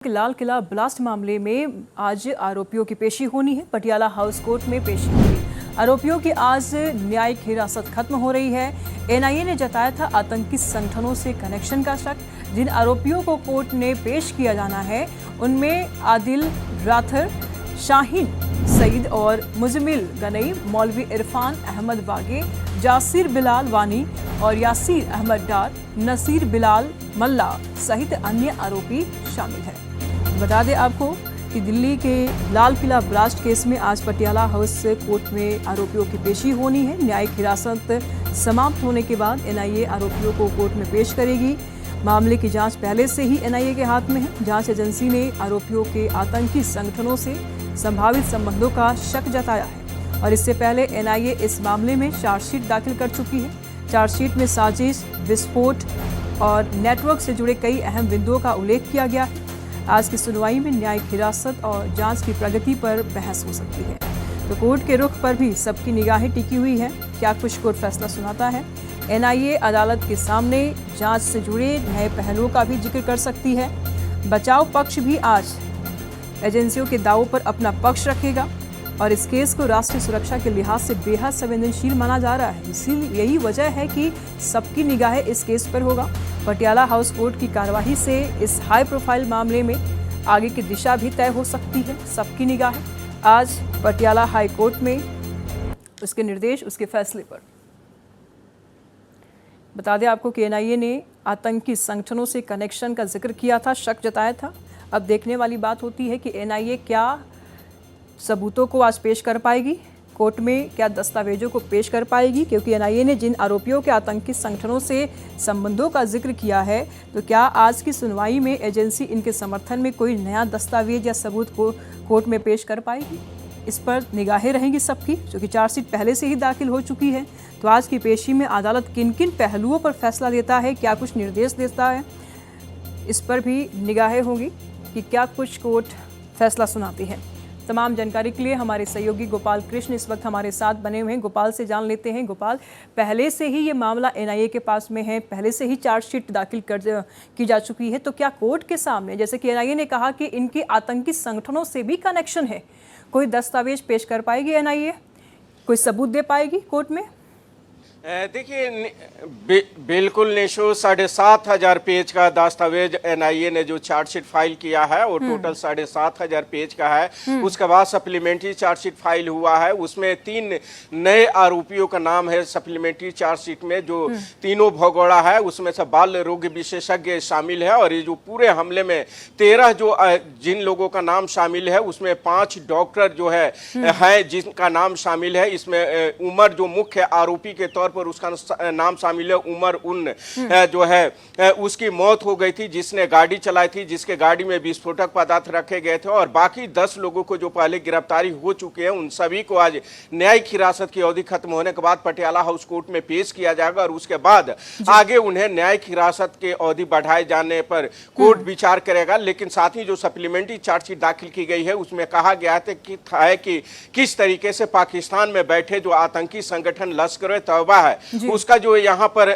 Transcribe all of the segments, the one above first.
Lal Qila blast मामले में आज आरोपियों की पेशी होनी है। पटियाला हाउस कोर्ट में पेशी होगी। आरोपियों की आज न्यायिक हिरासत खत्म हो रही है। एनआईए ने जताया था आतंकी संगठनों से कनेक्शन का शक। जिन आरोपियों को कोर्ट ने पेश किया जाना है उनमें आदिल राथर, शाहीन सईद और मुजमिल गनई, मौलवी इरफान अहमद वागे, जासिर बिलाल वानी और यासीर अहमद डार, नसीर बिलाल मल्ला सहित अन्य आरोपी शामिल हैं। बता दें आपको कि दिल्ली के लाल किला ब्लास्ट केस में आज पटियाला हाउस कोर्ट में आरोपियों की पेशी होनी है। न्यायिक हिरासत समाप्त होने के बाद एनआईए आरोपियों को कोर्ट में पेश करेगी। मामले की जांच पहले से ही एनआईए के हाथ में है। जांच एजेंसी ने आरोपियों के आतंकी संगठनों से संभावित संबंधों का शक जताया है और इससे पहले एनआईए इस मामले में चार्जशीट दाखिल कर चुकी है। चार्जशीट में साजिश, विस्फोट और नेटवर्क से जुड़े कई अहम बिंदुओं का उल्लेख किया गया है। आज की सुनवाई में न्यायिक हिरासत और जांच की प्रगति पर बहस हो सकती है। तो कोर्ट के रुख पर भी सबकी निगाहें टिकी हुई है। क्या कुछ कोर्ट फैसला सुनाता है? एनआईए अदालत के सामने जांच से जुड़े नए पहलुओं का भी जिक्र कर सकती है। बचाव पक्ष भी आज एजेंसियों के दावों पर अपना पक्ष रखेगा और इस केस को राष्ट्रीय सुरक्षा के लिहाज से बेहद संवेदनशील माना जा रहा है। इसीलिए यही वजह है कि सबकी निगाहें इस केस पर होगा। पटियाला हाउस कोर्ट की कार्यवाही से इस हाई प्रोफाइल मामले में आगे की दिशा भी तय हो सकती है। सबकी निगाहें आज पटियाला हाई कोर्ट में उसके निर्देश, उसके फैसले पर। बता दें आपको कि एनआईए ने आतंकी संगठनों से कनेक्शन का जिक्र किया था, शक जताया था। अब देखने वाली बात होती है कि एनआईए क्या सबूतों को आज पेश कर पाएगी, कोर्ट में क्या दस्तावेजों को पेश कर पाएगी, क्योंकि एनआईए ने जिन आरोपियों के आतंकी संगठनों से संबंधों का जिक्र किया है, तो क्या आज की सुनवाई में एजेंसी इनके समर्थन में कोई नया दस्तावेज या सबूत को कोर्ट में पेश कर पाएगी। इस पर निगाहें रहेंगी सबकी, क्योंकि चार्जशीट पहले से ही दाखिल हो चुकी है। तो आज की पेशी में अदालत किन किन पहलुओं पर फैसला देता है, क्या कुछ निर्देश देता है, इस पर भी निगाहें होंगी कि क्या कुछ कोर्ट फैसला सुनाती है। तमाम जानकारी के लिए हमारे सहयोगी गोपाल कृष्ण इस वक्त हमारे साथ बने हुए हैं। गोपाल से जान लेते हैं। गोपाल, पहले से ही ये मामला एनआईए के पास में है, पहले से ही चार्जशीट दाखिल की जा चुकी है, तो क्या कोर्ट के सामने, जैसे कि एनआईए ने कहा कि इनकी आतंकी संगठनों से भी कनेक्शन है, कोई दस्तावेज पेश कर पाएगी एनआईए, कोई सबूत दे पाएगी कोर्ट में? देखिए, बिल्कुल निशु 7,500 पेज का दस्तावेज एनआईए ने जो चार्जशीट फाइल किया है वो टोटल 7,500 पेज का है। उसके बाद सप्लीमेंट्री चार्जशीट फाइल हुआ है, उसमें 3 नए आरोपियों का नाम है सप्लीमेंट्री चार्जशीट में, जो तीनों भगोड़ा है, उसमें से बाल रोग विशेषज्ञ शामिल है। और ये जो पूरे हमले में 13 जो जिन लोगों का नाम शामिल है उसमें 5 डॉक्टर जो है जिनका नाम शामिल है। इसमें उमर जो मुख्य आरोपी के तौर पर उसका नाम शामिल है, उमर उन जो है उसकी मौत हो गई थी, जिसने गाड़ी चलाई थी, जिसके गाड़ी में विस्फोटक पदार्थ रखे गए थे। और बाकी 10 लोगों को जो पहले गिरफ्तारी हो चुके हैं, उन सभी को आज न्यायिक हिरासत की अवधि खत्म होने के बाद पटियाला हाउस कोर्ट में पेश किया जाएगा और उसके बाद आगे उन्हें न्यायिक हिरासत की अवधि बढ़ाए जाने पर कोर्ट विचार करेगा। लेकिन साथ ही जो सप्लीमेंट्री चार्जशीट दाखिल की गई है उसमें कहा गया है कि किस तरीके से पाकिस्तान में बैठे जो आतंकी संगठन लश्कर-ए-तौबा है उसका जो यहाँ पर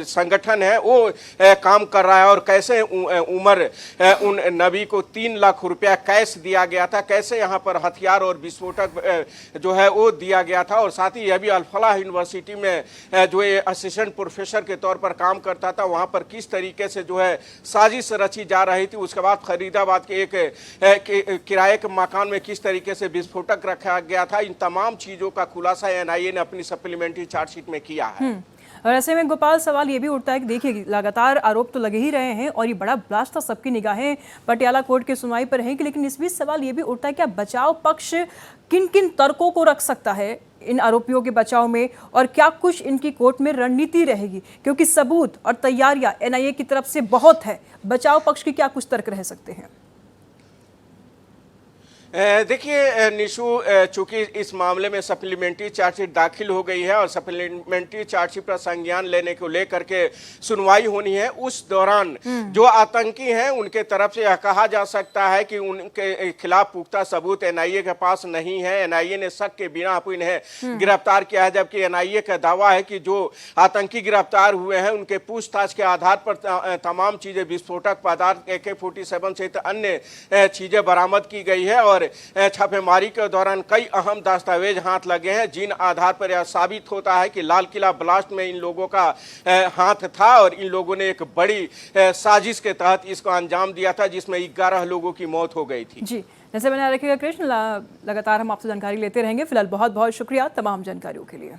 संगठन है वो काम कर रहा है, और कैसे उमर उन नबी को 3 लाख रुपया कैश दिया गया था, कैसे यहाँ पर हथियार और विस्फोटक जो है वो दिया गया था। और साथ ही यह भी अल-फलाह यूनिवर्सिटी में जो ये असिस्टेंट प्रोफेसर के तौर पर काम करता था, वहाँ पर किस तरीके से जो है साजिश रची जा रही थी। उसके बाद फरीदाबाद के एक किराए के मकान में किस तरीके से विस्फोटक रखा गया था। इन तमाम चीज़ों का खुलासा एनआईए ने अपनी सप्लीमेंट्री चार्जशीट में किया है। और ऐसे में गोपाल, सवाल ये भी उठता है कि देखिए, लगातार आरोप तो लगे ही रहे हैं और ये बड़ा ब्लास्ट था, सबकी निगाहें पटियाला कोर्ट की सुनवाई पर रहेंगी, लेकिन इस बीच सवाल ये भी उठता है क्या बचाव पक्ष किन किन तर्कों को रख सकता है इन आरोपियों के बचाव में, और क्या कुछ इनकी कोर्ट में रणनीति रहेगी, क्योंकि सबूत और तैयारियां एनआईए की तरफ से बहुत है। बचाव पक्ष के क्या कुछ तर्क रह सकते हैं? देखिए निशु, चूंकि इस मामले में सप्लीमेंट्री चार्जशीट दाखिल हो गई है और सप्लीमेंट्री चार्जशीट पर संज्ञान लेने को लेकर के सुनवाई होनी है, उस दौरान जो आतंकी हैं उनके तरफ से यह कहा जा सकता है कि उनके खिलाफ पुख्ता सबूत एनआईए के पास नहीं है। एनआईए ने शक के बिना आप इन्हें गिरफ्तार किया है, जबकि एनआईए का दावा है कि जो आतंकी गिरफ्तार हुए हैं उनके पूछताछ के आधार पर तमाम चीजें, विस्फोटक पदार्थ, AK-47 सहित अन्य चीजें बरामद की गई है और छापेमारी के दौरान कई अहम दस्तावेज हाथ लगे हैं, जिन आधार पर यह साबित होता है कि लाल किला ब्लास्ट में इन लोगों का हाथ था और इन लोगों ने एक बड़ी साजिश के तहत इसको अंजाम दिया था, जिसमें 11 लोगों की मौत हो गई थी। जी, नजर बनाए रखिएगा कृष्ण, लगातार हम आपसे जानकारी लेते रहेंगे। फिलहाल बहुत बहुत शुक्रिया तमाम जानकारियों के लिए।